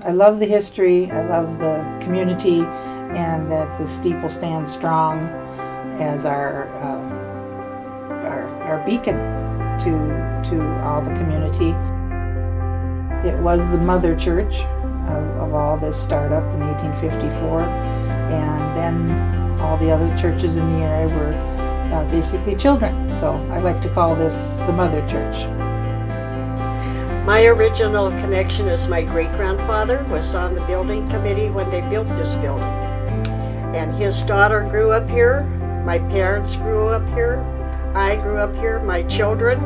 I love the history, I love the community, and that the steeple stands strong as our beacon to all the community. It was the mother church of all this startup in 1854, and then all the other churches in the area were basically children. So I like to call this the mother church. My original connection is my great-grandfather was on the building committee when they built this building. And his daughter grew up here, my parents grew up here, I grew up here, my children,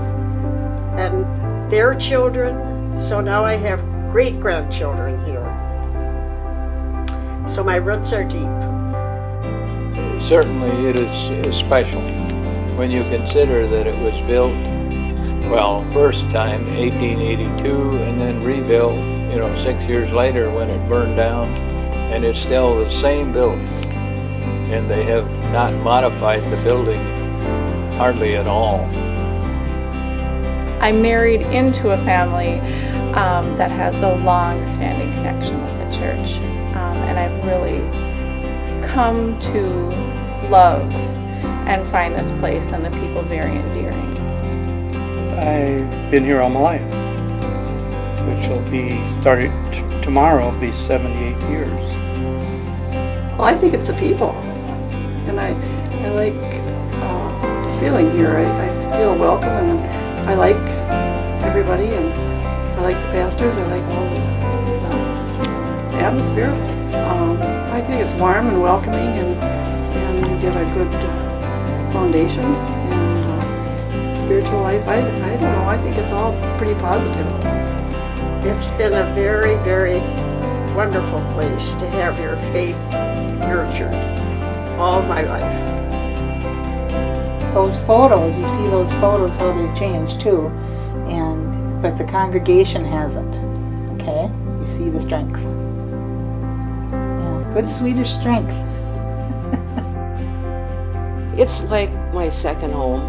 and their children. So now I have great-grandchildren here. So my roots are deep. Certainly it is special when you consider that it was built, well, first time 1882 and then rebuilt, 6 years later when it burned down, and it's still the same building, and they have not modified the building hardly at all. I married into a family that has a long-standing connection with the church, and I've really come to love and find this place and the people very endearing. I've been here all my life, which will be started tomorrow, will be 78 years. Well, I think it's the people, and I like feeling here. I feel welcome, and I like everybody, and I like the pastors. I like all the atmosphere. I think it's warm and welcoming, and you get a good foundation and spiritual life. I don't know. I think it's all pretty positive. It's been a very, very wonderful place to have your faith nurtured all my life. Those photos, you see those photos, how they've changed too, but the congregation hasn't. Okay, you see the strength. Yeah, good Swedish strength. It's like my second home.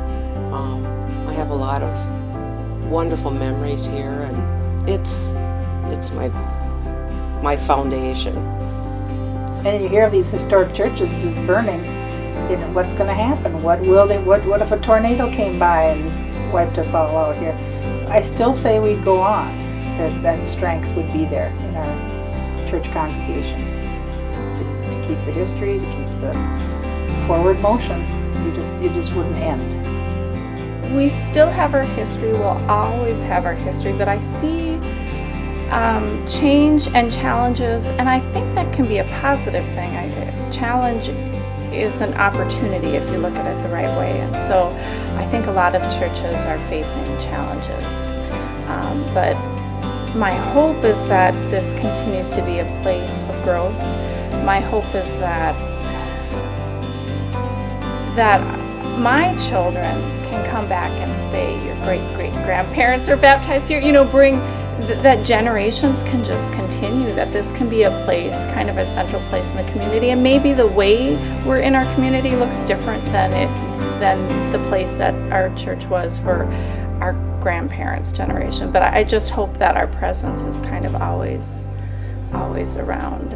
I have a lot of wonderful memories here, and it's my foundation. And you hear of these historic churches just burning. What's going to happen? What if a tornado came by and wiped us all out here? I still say we'd go on. That strength would be there in our church congregation to keep the history, to keep the forward motion. You just wouldn't end. We still have our history, we'll always have our history, but I see change and challenges, and I think that can be a positive thing. Challenge is an opportunity if you look at it the right way, and so I think a lot of churches are facing challenges. But my hope is that this continues to be a place of growth. My hope is that my children can come back and say your great-great-grandparents are baptized here, bring that generations can just continue, that this can be a place, kind of a central place in the community, and maybe the way we're in our community looks different than the place that our church was for our grandparents' generation. But I just hope that our presence is kind of always around.